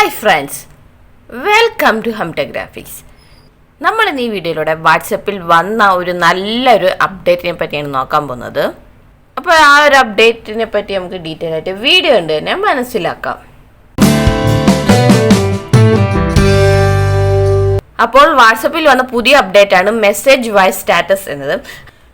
Hi friends, welcome to ഹംടെഗ്രാഫിക്സ്. നമ്മൾ ഇന്ന് ഈ വീഡിയോയിലൂടെ വാട്സപ്പിൽ വന്ന ഒരു നല്ലൊരു അപ്ഡേറ്റിനെ പറ്റിയാണ് നോക്കാൻ പോകുന്നത്. അപ്പോൾ ആ ഒരു അപ്ഡേറ്റിനെ പറ്റി നമുക്ക് ഡീറ്റെയിൽ ആയിട്ട് വീഡിയോ ഉണ്ട് തന്നെ മനസ്സിലാക്കാം. അപ്പോൾ വാട്സപ്പിൽ വന്ന പുതിയ അപ്ഡേറ്റ് ആണ് മെസ്സേജ് വോയിസ് സ്റ്റാറ്റസ് എന്നത്.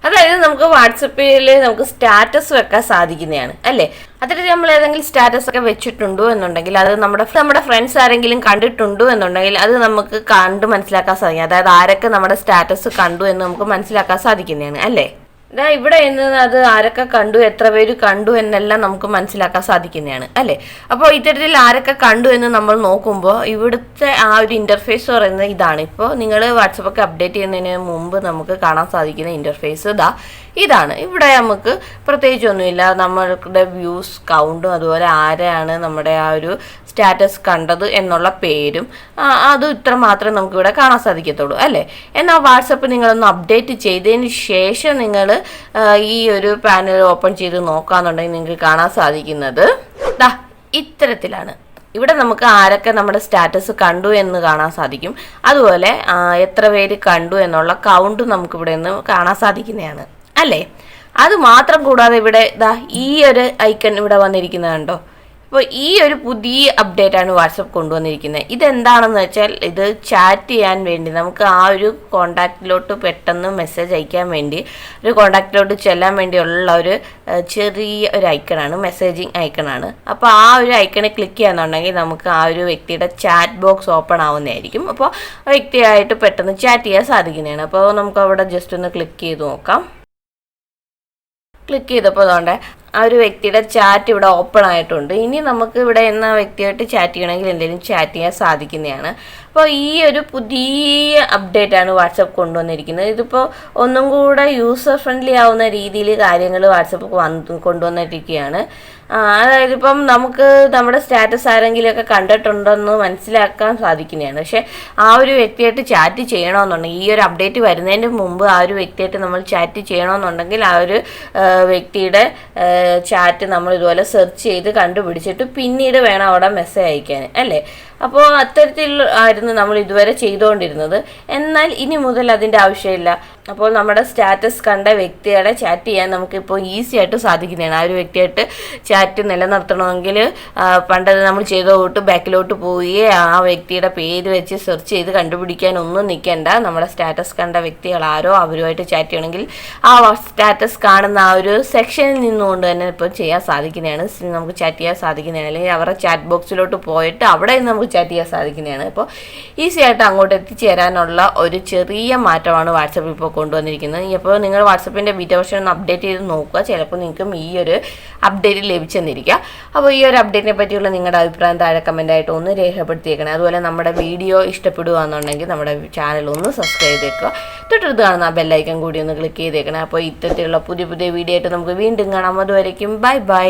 അതായത് നമുക്ക് വാട്സപ്പിൽ നമുക്ക് സ്റ്റാറ്റസ് വെക്കാൻ സാധിക്കുന്നതാണ് അല്ലേ. അതായത് നമ്മൾ ഏതെങ്കിലും സ്റ്റാറ്റസ് ഒക്കെ വെച്ചിട്ടുണ്ടോ എന്നുണ്ടെങ്കിൽ അത് നമ്മുടെ ഫ്രണ്ട്സ് ആരെങ്കിലും കണ്ടിട്ടുണ്ടോ എന്നുണ്ടെങ്കിൽ അത് നമുക്ക് കണ്ടു മനസ്സിലാക്കാൻ സാധിക്കും. അതായത് ആരൊക്കെ നമ്മുടെ സ്റ്റാറ്റസ് കണ്ടു എന്ന് നമുക്ക് മനസ്സിലാക്കാൻ സാധിക്കുന്നതാണ് അല്ലേ. ഇവിടെ അത് ആരൊക്കെ കണ്ടു, എത്ര പേര് കണ്ടു എന്നെല്ലാം നമുക്ക് മനസ്സിലാക്കാൻ സാധിക്കുന്നതാണ് അല്ലേ. അപ്പോൾ ഇത്തരത്തിൽ ആരൊക്കെ കണ്ടു എന്ന് നമ്മൾ നോക്കുമ്പോൾ ഇവിടുത്തെ ആ ഒരു ഇന്റർഫേസ് പറയുന്നത് ഇതാണ്. ഇപ്പോൾ നിങ്ങൾ വാട്സപ്പൊക്കെ അപ്ഡേറ്റ് ചെയ്യുന്നതിന് മുമ്പ് നമുക്ക് കാണാൻ സാധിക്കുന്ന ഇന്റർഫേസ് ഇതാണ്. ഇവിടെ നമുക്ക് പ്രത്യേകിച്ചൊന്നുമില്ല. നമ്മളുടെ വ്യൂസ് കൗണ്ടും അതുപോലെ ആരെയാണ് നമ്മുടെ ആ ഒരു സ്റ്റാറ്റസ് കണ്ടത് എന്നുള്ള പേരും അത് ഇത്ര മാത്രമേ നമുക്കിവിടെ കാണാൻ സാധിക്കത്തുള്ളൂ അല്ലേ. എന്നാൽ വാട്സപ്പ് നിങ്ങളൊന്ന് അപ്ഡേറ്റ് ചെയ്തതിന് ശേഷം നിങ്ങൾ ഈ ഒരു പാനൽ ഓപ്പൺ ചെയ്ത് നോക്കാന്നുണ്ടെങ്കിൽ നിങ്ങൾക്ക് കാണാൻ സാധിക്കുന്നത് ഇത്തരത്തിലാണ്. ഇവിടെ നമുക്ക് ആരൊക്കെ നമ്മുടെ സ്റ്റാറ്റസ് കണ്ടു എന്ന് കാണാൻ സാധിക്കും. അതുപോലെ എത്ര പേര് കണ്ടു എന്നുള്ള കൗണ്ട് നമുക്കിവിടെ നിന്ന് കാണാൻ സാധിക്കുന്നതാണ് അല്ലേ. അത് മാത്രം കൂടാതെ ഇവിടെ ഈ ഒരു ഐക്കൺ ഇവിടെ വന്നിരിക്കുന്നത് കണ്ടോ. അപ്പോൾ ഈ ഒരു പുതിയ അപ്ഡേറ്റ് ആണ് വാട്സപ്പ് കൊണ്ടുവന്നിരിക്കുന്നത്. ഇതെന്താണെന്ന് വെച്ചാൽ ഇത് ചാറ്റ് ചെയ്യാൻ വേണ്ടി നമുക്ക് ആ ഒരു കോണ്ടാക്റ്റിലോട്ട് പെട്ടെന്ന് മെസ്സേജ് അയക്കാൻ വേണ്ടി ഒരു കോണ്ടാക്റ്റിലോട്ട് ചെല്ലാൻ വേണ്ടിയുള്ള ഒരു ചെറിയ ഒരു ഐക്കണാണ്, മെസ്സേജിങ് ഐക്കണാണ്. അപ്പോൾ ആ ഒരു ഐക്കണിൽ ക്ലിക്ക് ചെയ്യാന്നുണ്ടെങ്കിൽ നമുക്ക് ആ ഒരു വ്യക്തിയുടെ ചാറ്റ് ബോക്സ് ഓപ്പൺ ആവുന്നതായിരിക്കും. അപ്പോൾ ആ വ്യക്തിയായിട്ട് പെട്ടെന്ന് ചാറ്റ് ചെയ്യാൻ സാധിക്കുന്നതാണ്. അപ്പോൾ നമുക്ക് അവിടെ ജസ്റ്റ് ഒന്ന് ക്ലിക്ക് ചെയ്ത് നോക്കാം. ക്ലിക്ക് ചെയ്തപ്പോൾ അതുകൊണ്ട് ആ ഒരു വ്യക്തിയുടെ ചാറ്റ് ഇവിടെ ഓപ്പൺ ആയിട്ടുണ്ട്. ഇനി നമുക്ക് ഇവിടെ എന്ന വ്യക്തിയായിട്ട് ചാറ്റ് ചെയ്യണമെങ്കിൽ എന്തെങ്കിലും ചാറ്റ് ചെയ്യാൻ സാധിക്കുന്നതാണ്. അപ്പോൾ ഈ ഒരു പുതിയ അപ്ഡേറ്റ് ആണ് വാട്സപ്പ് കൊണ്ടുവന്നിരിക്കുന്നത്. ഇതിപ്പോൾ ഒന്നും കൂടെ യൂസർ ഫ്രണ്ട്ലി ആവുന്ന രീതിയിൽ കാര്യങ്ങൾ വാട്സപ്പ് കൊണ്ടുവന്നിരിക്കുകയാണ്. അതായത് ഇപ്പം നമുക്ക് നമ്മുടെ സ്റ്റാറ്റസ് ആരെങ്കിലുമൊക്കെ കണ്ടിട്ടുണ്ടെന്ന് മനസ്സിലാക്കാൻ സാധിക്കുന്നതാണ്. പക്ഷേ ആ ഒരു വ്യക്തിയായിട്ട് ചാറ്റ് ചെയ്യണമെന്നുണ്ടെങ്കിൽ ഈ ഒരു അപ്ഡേറ്റ് വരുന്നതിന് മുമ്പ് ആ ഒരു വ്യക്തിയായിട്ട് നമ്മൾ ചാറ്റ് ചെയ്യണമെന്നുണ്ടെങ്കിൽ ആ ഒരു വ്യക്തിയുടെ ചാറ്റ് നമ്മൾ ഇതുപോലെ സെർച്ച് ചെയ്ത് കണ്ടുപിടിച്ചിട്ട് പിന്നീട് വേണം അവിടെ മെസ്സേജ് അയക്കാൻ അല്ലേ. അപ്പോൾ അത്തരത്തിൽ ആയിരുന്നു നമ്മൾ ഇതുവരെ ചെയ്തുകൊണ്ടിരുന്നത്. എന്നാൽ ഇനി മുതൽ അതിൻ്റെ ആവശ്യമില്ല. അപ്പോൾ നമ്മുടെ സ്റ്റാറ്റസ് കണ്ട വ്യക്തികളെ ചാറ്റ് ചെയ്യാൻ നമുക്കിപ്പോൾ ഈസി ആയിട്ട് സാധിക്കുന്നതാണ്. ആ ഒരു വ്യക്തിയായിട്ട് ചാറ്റ് നിലനിർത്തണമെങ്കിൽ പണ്ട് നമ്മൾ ചെയ്ത തൊട്ട് ബാക്കിലോട്ട് പോയി ആ വ്യക്തിയുടെ പേര് വെച്ച് സെർച്ച് ചെയ്ത് കണ്ടുപിടിക്കാനൊന്നും നിൽക്കേണ്ട. നമ്മുടെ സ്റ്റാറ്റസ് കണ്ട വ്യക്തികൾ ആരോ അവരുമായിട്ട് ചാറ്റ് ചെയ്യണമെങ്കിൽ ആ സ്റ്റാറ്റസ് കാണുന്ന ആ ഒരു സെക്ഷനിൽ നിന്നുകൊണ്ട് തന്നെ ഇപ്പോൾ ചെയ്യാൻ സാധിക്കുന്നതാണ്. നമുക്ക് ചാറ്റ് ചെയ്യാൻ സാധിക്കുന്നതാണ്. അല്ലെങ്കിൽ അവരുടെ ചാറ്റ് ബോക്സിലോട്ട് പോയിട്ട് അവിടെ നിന്ന് നമുക്ക് ചാറ്റ് ചെയ്യാൻ സാധിക്കുന്നതാണ്. ഇപ്പോൾ ഈസി ആയിട്ട് അങ്ങോട്ട് എത്തിച്ചേരാനുള്ള ഒരു ചെറിയ മാറ്റമാണ് വാട്സപ്പ് ഇപ്പോൾ കൊണ്ടുവന്നിരിക്കുന്നത്. അപ്പോൾ നിങ്ങൾ വാട്സപ്പിൻ്റെ ബീറ്റ വെർഷൻ ഒന്ന് അപ്ഡേറ്റ് ചെയ്ത് നോക്കുക. ചിലപ്പോൾ നിങ്ങൾക്കും ഈ ഒരു അപ്ഡേറ്റ് ലഭിച്ചെന്നിരിക്കുക. അപ്പോൾ ഈ ഒരു അപ്ഡേറ്റിനെ പറ്റിയുള്ള നിങ്ങളുടെ അഭിപ്രായം താഴെ കമൻറ്റായിട്ട് ഒന്ന് രേഖപ്പെടുത്തിയേക്കണം. അതുപോലെ നമ്മുടെ വീഡിയോ ഇഷ്ടപ്പെടുകയാണെന്നുണ്ടെങ്കിൽ നമ്മുടെ ചാനൽ ഒന്ന് സബ്സ്ക്രൈബ് ചെയ്തേക്കുക. തൊട്ടടുത്ത് കാണുന്ന ആ ബെല്ലൈക്കൺ കൂടി ഒന്ന് ക്ലിക്ക് ചെയ്തേക്കണം. അപ്പോൾ ഇത്തരത്തിലുള്ള പുതിയ വീഡിയോ ആയിട്ട് നമുക്ക് വീണ്ടും കാണാം. അതുവരേക്കും ബൈ ബൈ.